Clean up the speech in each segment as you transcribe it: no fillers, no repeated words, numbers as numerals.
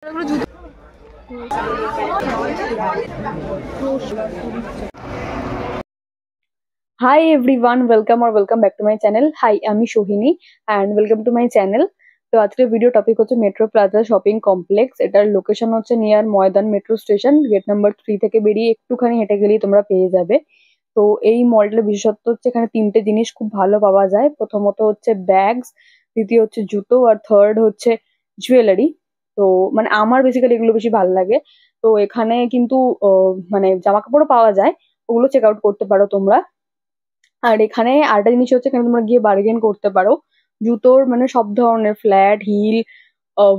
Hi everyone, welcome back to my channel. Hi, I'm Shohini and welcome to my channel. তো আজকের video topic হচ্ছে metro plaza shopping complex. এটার location হচ্ছে near ময়দান metro station, gate number 3 থেকে বেরিয়ে একটুখানি হেঁটে গেলেই তোমরা পেয়ে যাবে। তো এই মলটার বিশেষত্ব হচ্ছে এখানে তিনটে জিনিস খুব ভালো পাওয়া যায়। প্রথমত হচ্ছে ব্যাগস, দ্বিতীয় হচ্ছে জুতো, আর থার্ড হচ্ছে জুয়েলারি। তো মানে আমার বেসিক্যালি এগুলো বেশি ভালো লাগে। তো এখানে কিন্তু মানে জামা কাপড়ও পাওয়া যায়, ওগুলো চেক আউট করতে পারো তোমরা। আর এখানে আরেকটা জিনিস হচ্ছে এখানে তোমরা গিয়ে বার্গেন করতে পারো। জুতোর মানে সব ধরনের ফ্ল্যাট হিল,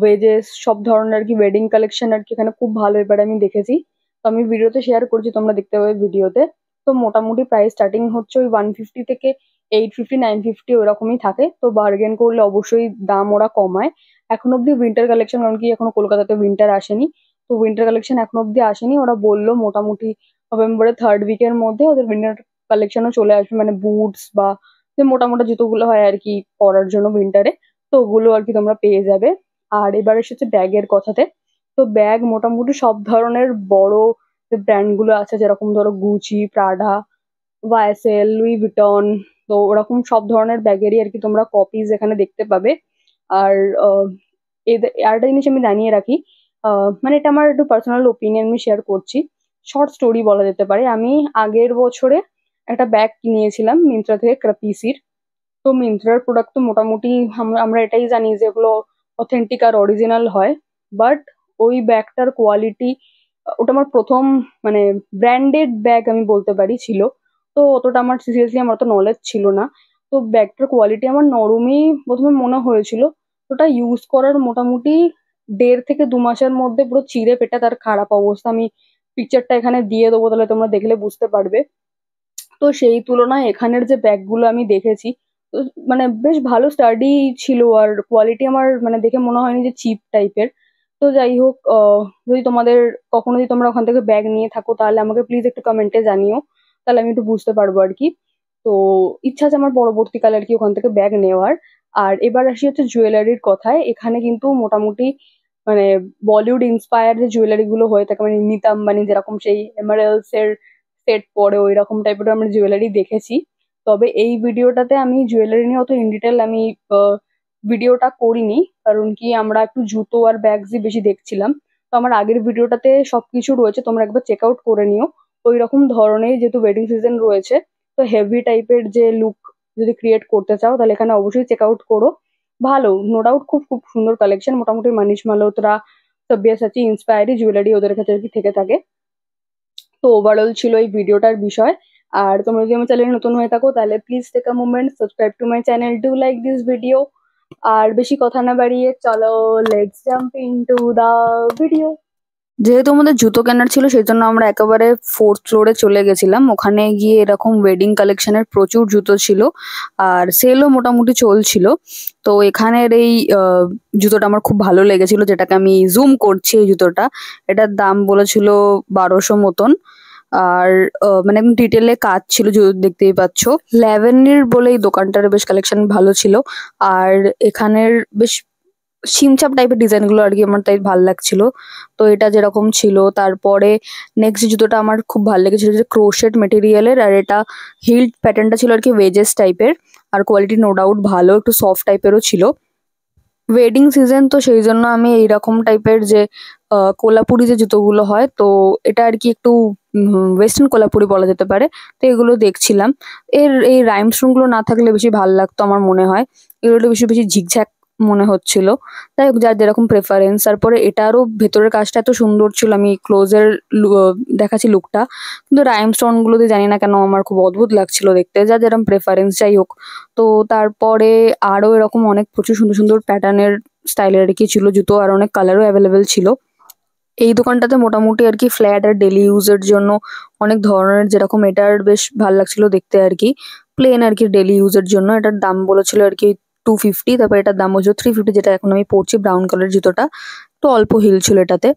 ওয়েজেস, সব ধরনের আর কি ওয়েডিং কালেকশন আর কি এখানে খুব ভালো এবার আমি দেখেছি। তো আমি ভিডিওতে শেয়ার করছি, তোমরা দেখতে পাবে ভিডিওতে। তো মোটামুটি প্রাইস স্টার্টিং হচ্ছে ওই 150 থেকে 850 950 ওরকমই থাকে। তো বার্গেন করলে অবশ্যই দাম ওরা কমায়। এখন অব্দি উইন্টার কালেকশন, কারণ কি এখনো কলকাতাতে উইন্টার আসেনি, তো উইন্টার কালেকশন এখন অব্দি আসেনি। ওরা বললো মোটামুটি নভেম্বরের থার্ড উইকের মধ্যে ওদের উইন্টার কালেকশনও চলে আসবে, মানে বুটস বা যে মোটা মোটা জুতোগুলো হয় আর কি পরার জন্য উইন্টারে, তো ওগুলো আর কি তোমরা পেয়ে যাবে। আর এবার এসেছে ব্যাগের কথাতে। তো ব্যাগ মোটামুটি সব ধরনের বড় যে ব্র্যান্ড গুলো আছে, যেরকম ধরো Gucci, Prada, YSL, Louis Vuitton, তো ওরকম সব ধরনের ব্যাগেরই আর কি তোমরা কপিজ এখানে দেখতে পাবে। আর আরেকটা জিনিস আমি জানিয়ে রাখি, মানে এটা আমার একটু পার্সোনাল ওপিনিয়ন আমি শেয়ার করছি, শর্ট স্টোরি বলা যেতে পারে। আমি আগের বছরে একটা ব্যাগ কিনিয়েছিলাম মিন্ত্রা থেকে, ক্রাপিসির। তো মিন্ত্রার প্রোডাক্ট তো মোটামুটি আমরা এটাই জানি যে এগুলো অথেন্টিক আর অরিজিনাল হয়। বাট ওই ব্যাগটার কোয়ালিটি, ওটা আমার প্রথম মানে ব্র্যান্ডেড ব্যাগ আমি বলতে পারি ছিল। তো অতটা আমার সিরিয়াসলি আমার অত নলেজ ছিল না। তো ব্যাগটার কোয়ালিটি আমার নরমই প্রথমে মনে হয়েছিল। ওটা ইউজ করার মোটামুটি 1.5 থেকে 2 মাসের মধ্যে পুরো চিড়ে পেটা তার খারাপ অবস্থা। আমি পিকচারটা এখানে দিয়ে দেবো, তাহলে তোমরা দেখলে বুঝতে পারবে। তো সেই তুলনায় এখানের যে ব্যাগগুলো আমি দেখেছি, তো মানে বেশ ভালো স্টাডি ছিল, আর কোয়ালিটি আমার মানে দেখে মনে হয়নি যে চিপ টাইপের। তো যাই হোক, যদি তোমাদের কখনো যদি তোমরা ওখান থেকে ব্যাগ নিয়ে থাকো তাহলে আমাকে প্লিজ একটু কমেন্টে জানিও, তাহলে আমি একটু বুঝতে পারবো আর কি। তো ইচ্ছা আছে আমার পরবর্তীকালে আর কি ওখান থেকে ব্যাগ নেওয়ার। আর এবার আসি হচ্ছে জুয়েলারির কথায়। এখানে কিন্তু মোটামুটি মানে বলিউড ইন্সপায়ার যে জুয়েলারি গুলো হয়ে থাকে, মানে নিতা আম্বানি যেরকম সেই এমারেলস এর সেট পরে ওই রকম টাইপের আমরা জুয়েলারি দেখেছি। তবে এই ভিডিওটাতে আমি জুয়েলারি নিয়ে অত ইন ডিটেল আমি ভিডিওটা করিনি, কারণ কি আমরা একটু জুতো আর ব্যাগসই বেশি দেখছিলাম। তো আমার আগের ভিডিওটাতে সবকিছু রয়েছে, তোমরা একবার চেক আউট করে নিও। ওই রকম ধরনের যেহেতু ওয়েডিং সিজন রয়েছে, তো হেভি টাইপের যে লুক যদি ক্রিয়েট করতে চাও তাহলে এখানে অবশ্যই চেক আউট করো। ভালো, নো ডাউট খুব খুব সুন্দর কালেকশন। মোটামুটি মানিশ মালহোত্রা, সব্যসাচী ইন্সপায়ারি জুয়েলারি ওদের কাছে আর কি থেকে থাকে। তো ওভারঅল ছিল এই ভিডিওটার বিষয়। আর তোমরা যদি আমার চ্যানেলে নতুন হয়ে থাকো তাহলে please take a moment, subscribe to my channel, do like this video. আর বেশি কথা না বাড়িয়ে চলো let's jump into the video. যেহেতু আমাদের জুতো কেনার ছিল সেই জন্য আমরা একেবারে 4th ফ্লোরে চলে গেছিলাম। ওখানে গিয়ে এরকম ওয়েডিং কালেকশনের প্রচুর জুতো ছিল, আর সেলও মোটামুটি চলছিল। তো এখানের এই জুতোটা আমার খুব ভালো লেগেছিল, যেটাকে আমি জুম করছি। এই জুতোটা, এটার দাম বলেছিল 1200 মতন। আর মানে একদম ডিটেলে কাজ ছিল, দেখতেই পাচ্ছ। ল্যাভেন্ডির বলে এই দোকানটার বেশ কালেকশন ভালো ছিল। আর এখানের বেশ সিমচাপ টাইপের ডিজাইন গুলো আর কি আমার তাই ভাল লাগছিল। তো এটা যেরকম ছিল, তারপরে নেক্সট জুতোটা আমার খুব ভালো লেগেছিল, যে ক্রোশেট মেটেরিয়ালের, আর এটা হিল প্যাটার্নটা ছিল আর কি ওয়েজেস টাইপের। আর কোয়ালিটি নো ডাউট ভালো, একটু সফট টাইপেরও ছিল। ওয়েডিং সিজন তো সেই জন্য আমি এইরকম টাইপের যে কোলাপুরি যে জুতোগুলো হয়, তো এটা আর কি একটু ওয়েস্টার্ন কোলাপুরি বলা যেতে পারে। তো এগুলো দেখছিলাম। এই রাইমস্টোন গুলো না থাকলে বেশি ভালো লাগতো আমার মনে হয়, এগুলো বেশি বেশি ঝিকঝ্যাক মনে হচ্ছিল। যাই হোক, যার যেরকম প্রেফারেন্স। তারপরে এটারও ভেতরের কাজটা এত সুন্দর ছিল, আমি ক্লোজের দেখাচ্ছি লুকটা, কিন্তু রাইমস্টোন গুলোতে জানি না কেন আমার খুব অদ্ভুত লাগছিল দেখতে, যার যেরকম প্রেফারেন্স। যাই হোক, তো তারপরে আরো এরকম অনেক প্রচুর সুন্দর সুন্দর প্যাটার্নের স্টাইলের আর কি ছিল জুতো, আর অনেক কালারও অ্যাভেলেবেল ছিল। এই দোকানটাতে মোটামুটি আর কি ফ্ল্যাট আর ডেলি ইউজের জন্য অনেক ধরনের, যেরকম এটার বেশ ভালো লাগছিল দেখতে আর কি, প্লেন আর কি ডেলি ইউজের জন্য। এটার দাম বলেছিল আর কি 250, তারপর এটার দাম বলছিল 350, যেটা এখন আমি পরছি ব্রাউন কালার জুতোটা। তো অল্প হিল ছিল এটাতে।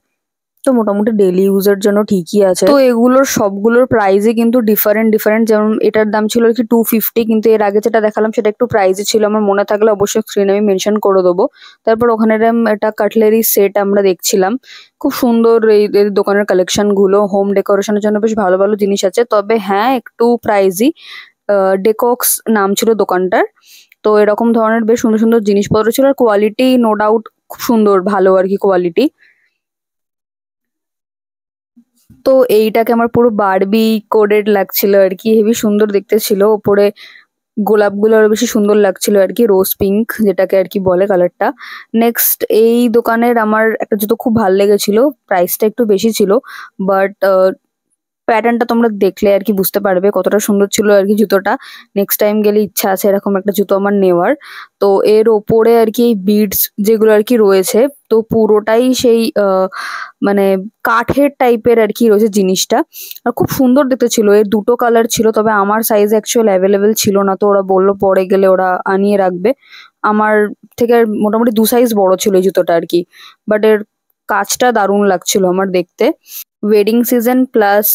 তো মোটামুটি ডেলি ইউজের জন্য ঠিকই আছে। তো এগুলোর সবগুলোর প্রাইসই কিন্তু ডিফারেন্ট ডিফারেন্ট। যেমন এটার দাম ছিল আর কি 250, কিন্তু এর আগে যেটা দেখালাম সেটা একটু প্রাইসই ছিল। আমার মনে থাকলে অবশ্যই স্ক্রিনে আমি মেনশন করে দেবো। তারপর ওখানে একটা কাটলারি সেট আমরা দেখছিলাম, খুব সুন্দর এই এর দোকানের কালেকশন গুলো। হোম ডেকোরেশনের জন্য বেশ ভালো ভালো জিনিস আছে, তবে হ্যাঁ একটু প্রাইসই। ডেকক্স নাম ছিল দোকানটার। তো এরকম ধরনের বেশ সুন্দর সুন্দর জিনিসপত্র ছিল, আর কোয়ালিটি নো ডাউট খুব সুন্দর, ভালো আর কি কোয়ালিটি। তো এইটাকে আমার পুরো বারবি কোডেড লাগছিল আর কি, হেবি সুন্দর দেখতে ছিল। ওপরে গোলাপগুলো আরো বেশি সুন্দর লাগছিল আর কি, রোজ পিঙ্ক যেটাকে আর কি বলে কালারটা। নেক্সট এই দোকানের আমার একটা জুতো খুব ভালো লেগেছিল, প্রাইসটা একটু বেশি ছিল, বাট প্যাটার্নটা তোমরা দেখলে আর কি বুঝতে পারবে কতটা সুন্দর ছিল আর কি জুতোটা। নেক্সট টাইম গেলে ইচ্ছা আছে এরকম একটা জুতো আমার নেওয়ার। তো এর ওপরে আর কি এই বিডস যেগুলো আর কি রয়েছে, তো পুরোটাই সেই মানে কাঠের টাইপের আর কি রয়েছে জিনিসটা। আর খুব সুন্দর দেখতে ছিল। এর দুটো কালার ছিল, তবে আমার সাইজ অ্যাকচুয়াল অ্যাভেলেবেল ছিল না, তো ওরা বললো পরে গেলে ওরা আনিয়ে রাখবে। আমার থেকে মোটামুটি 2 সাইজ বড় ছিল এই জুতোটা আর কি। বাট এর কাজটা দারুণ লাগছিল আমার দেখতে। ওয়েডিং সিজন প্লাস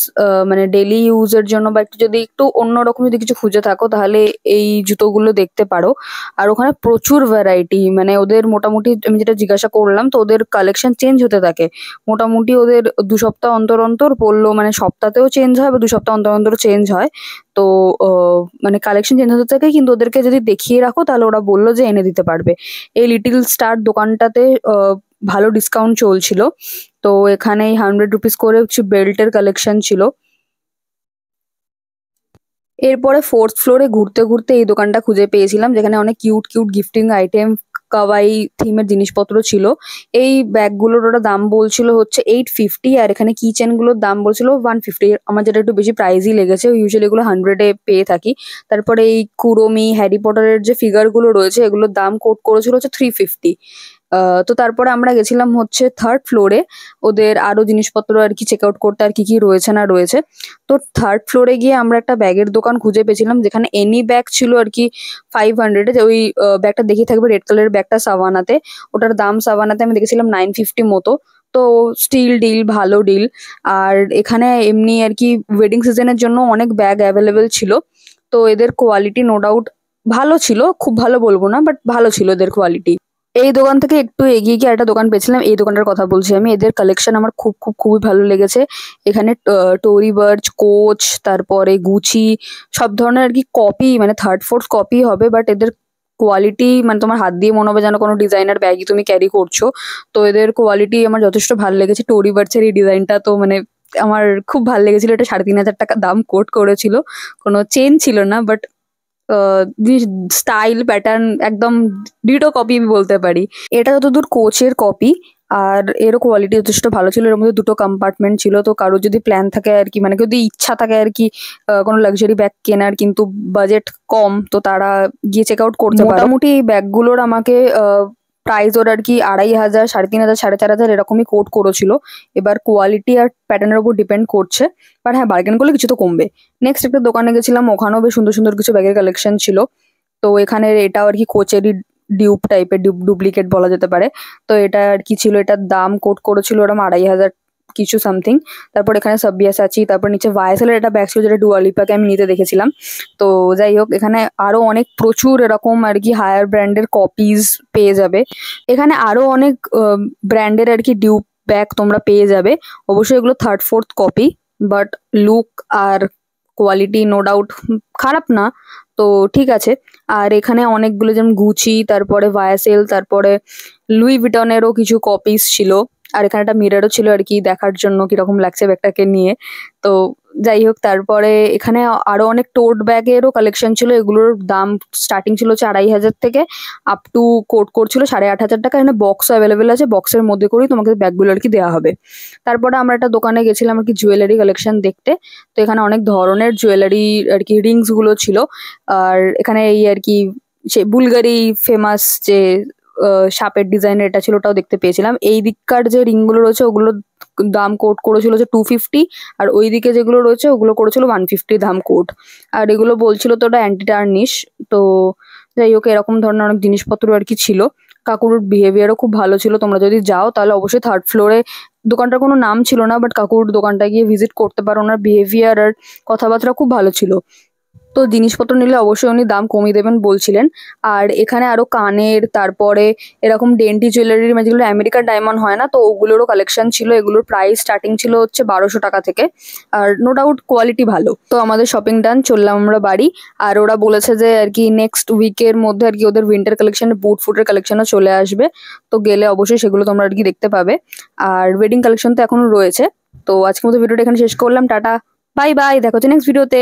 মানে ডেলি ইউজের জন্য, বা একটু যদি একটু অন্যরকম যদি কিছু খুঁজে থাকো তাহলে এই জুতোগুলো দেখতে পারো। আর ওখানে প্রচুর ভ্যারাইটি, মানে ওদের মোটামুটি আমি যেটা জিজ্ঞাসা করলাম, তো ওদের কালেকশন চেঞ্জ হতে থাকে। মোটামুটি ওদের 2 সপ্তাহ অন্তর অন্তর বললো, মানে সপ্তাহতেও চেঞ্জ হয় বা 2 সপ্তাহ অন্তর অন্তর চেঞ্জ হয়। তো মানে কালেকশন চেঞ্জ হতে থাকে, কিন্তু ওদেরকে যদি দেখিয়ে রাখো তাহলে ওরা বললো যে এনে দিতে পারবে। এই লিটিল স্টার দোকানটাতে ভালো ডিসকাউন্ট চলছিল। তো এখানে 100 রুপিস করে কিছু বেল্টের কালেকশন ছিল। এরপরে ফোর্থ ফ্লোরে ঘুরতে ঘুরতে এই দোকানটা খুঁজে পেয়েছিলাম, যেখানে অনেক cute cute gifting item, kawaii থিমের জিনিসপত্র ছিল। এই ব্যাগগুলোর ওরা দাম বলছিল হচ্ছে 850, আর এখানে কিচেন গুলোর দাম বলছিল 150। আমার যেটা একটু বেশি প্রাইসই লেগেছে, ইউজুয়ালি এগুলো 100-এ পেয়ে থাকি। তারপরে এই কুরোমি হ্যারি পটারের যে ফিগার গুলো রয়েছে, এগুলোর দাম কোট করেছিল হচ্ছে 350। তো তারপরে আমরা গেছিলাম হচ্ছে থার্ড ফ্লোরে, ওদের আরো জিনিসপত্র আর কি চেক আউট করতে, আর কি কি রয়েছে না রয়েছে। তো থার্ড ফ্লোরে গিয়ে আমরা একটা ব্যাগের দোকান খুঁজে পেয়েছিলাম, যেখানে এনি ব্যাগ ছিল আর কি 500-এ। যে ওই ব্যাগটা দেখিয়ে থাকবে, রেড কালারের ব্যাগটা সাভানাতে, ওটার দাম সাভানাতে আমি দেখেছিলাম 950 মতো। তো স্টিল ডিল, ভালো ডিল। আর এখানে এমনি আর কি ওয়েডিং সিজনের জন্য অনেক ব্যাগ অ্যাভেলেবেল ছিল। তো এদের কোয়ালিটি নো ডাউট ভালো ছিল, খুব ভালো বলবো না, বাট ভালো ছিল এদের কোয়ালিটি। এই দোকান থেকে একটু এগিয়ে গিয়ে একটা দোকান পেয়েছিলাম, এই দোকানটার কথা বলছি আমি। এদের কালেকশন আমার খুব খুব খুবই ভালো লেগেছে। এখানে টোরি বার্চ, কোচ, তারপরে গুচি, সব ধরনের আর কি কপি, মানে থার্ড ফোর্থ কপি হবে, বাট এদের কোয়ালিটি মানে তোমার হাত দিয়ে মনে হবে যেন কোনো ডিজাইনার ব্যাগই তুমি ক্যারি করছো। তো এদের কোয়ালিটি আমার যথেষ্ট ভালো লেগেছে। টোরি বার্চের এই ডিজাইনটা তো মানে আমার খুব ভালো লেগেছিল। এটা 3,500 টাকা দাম কোট করেছিল, কোনো চেন ছিল না, বাট স্টাইল প্যাটার্ন একদম ডিটো কপি আমি বলতে পারি। এটা যতদূর কোচের কপি, আর এরও কোয়ালিটি যথেষ্ট ভালো ছিল। এর মধ্যে 2টো কম্পার্টমেন্ট ছিল, তো কারোর যদি প্ল্যান থাকে আর কি, মানে যদি ইচ্ছা থাকে আর কি কোনো লাক্সারি ব্যাগ কেনার কিন্তু বাজেট কম, তো তারা গিয়ে চেক আউট করতে পারে। মোটামুটি এই ব্যাগগুলোর আমাকে প্রাইস ওর আর কি 2,500, 3,500, 4,500 এরকমই কোট করেছিল। এবার কোয়ালিটি আর প্যাটার্নের উপর ডিপেন্ড করছে, বাট হ্যাঁ বার্গেন করলে কিছু তো কমবে। নেক্সট একটা দোকানে গেছিলাম, ওখানেও বেশ সুন্দর সুন্দর কিছু ব্যাগের কালেকশন ছিল। তো এখানে এটাও আর কি কোচেরই ডিউপ টাইপের, ডুপ্লিকেট বলা যেতে পারে। তো এটা আর কি ছিল, এটার দাম কোট করেছিল ওরকম 2,500 কিছু সামথিং। তারপর এখানে সাব্বিয়াসাচি, তারপর নিচে ভাইএসএল এর একটা ব্যাগ ছিল, যেটা ডুয়া লিপাকে আমি নিতে দেখেছিলাম। তো যাই হোক, এখানে আরো অনেক প্রচুর এরকম আর কি হায়ার ব্র্যান্ডের কপিজ পেয়ে যাবে। এখানে আরো অনেক ব্র্যান্ডের আর কি ডিউপ ব্যাগ তোমরা পেয়ে যাবে। অবশ্যই এগুলো third fourth copy, but look আর কোয়ালিটি নো ডাউট খারাপ না, তো ঠিক আছে। আর এখানে অনেকগুলো যেমন গুচি, তারপরে ভায়াসেল, তারপরে লুই ভিটনেরও কিছু কপিস ছিল। আর এখানে একটা মিররও ছিল আর কি দেখার জন্য কিরকম লাগছে ব্যাগটাকে নিয়ে। তো যাই হোক, তারপরে এখানে আরো অনেক টোট ব্যাগেরও কালেকশন ছিল। এগুলোর দাম স্টার্টিং ছিল হচ্ছে 2,500 থেকে আপ টু কোট করছিল 8,500 টাকা। এখানে বক্স অ্যাভেলেবেল আছে, বক্সের মধ্যে করেই তোমাকে ব্যাগগুলো আর কি দেওয়া হবে। তারপরে আমরা একটা দোকানে গেছিলাম আর কি জুয়েলারি কালেকশন দেখতে। তো এখানে অনেক ধরনের জুয়েলারি আর কি রিংস গুলো ছিল। আর এখানে এই আর কি সে বুলগারি ফেমাস যে সাপের ডিজাইনের এটা ছিল, ওটাও দেখতে পেয়েছিলাম। এই দিককার যে রিং গুলো রয়েছে ওগুলোর দাম কোট করেছিল যে 250, আর ওই দিকে যেগুলো রয়েছে ওগুলো করেছিল 150 দাম কোট। আর এগুলো বলছিল তো ওটা অ্যান্টি টার্নিশ। তো যাই হোক, এরকম ধরনের অনেক জিনিসপত্র আর কি ছিল। কাকুর বিহেভিয়ারও খুব ভালো ছিল। তোমরা যদি যাও তাহলে অবশ্যই থার্ড ফ্লোরে দোকানটার কোনো নাম ছিল না, বাট কাকুর দোকানটা গিয়ে ভিজিট করতে পারো, ওনার বিহেভিয়ার আর কথাবার্তা খুব ভালো ছিল। তো জিনিসপত্র নিলে অবশ্যই উনি দাম কমিয়ে দেবেন বলছিলেন। আর এখানে আরো কানের, তারপরে এরকম ডেন্টি জুয়েলারির যেগুলো আমেরিকান ডায়মন্ড হয় না, তো ওগুলোরও কালেকশন ছিল। এগুলোর প্রাইস স্টার্টিং ছিল হচ্ছে 1200 টাকা থেকে। আর নো ডাউট কোয়ালিটি ভালো। তো আমাদের শপিং ডান, চললাম আমরা বাড়ি। আর ওরা বলেছে যে আর কি নেক্সট উইকের মধ্যে আর কি ওদের উইন্টার কালেকশন, বুট ফুটের কালেকশনও চলে আসবে। তো গেলে অবশ্যই সেগুলো তোমরা আর কি দেখতে পাবে। আর ওয়েডিং কালেকশন তো এখনো রয়েছে। তো আজকের মতো ভিডিওটা এখানে শেষ করলাম। টাটা, বাই বাই, দেখা হচ্ছে নেক্সট ভিডিওতে।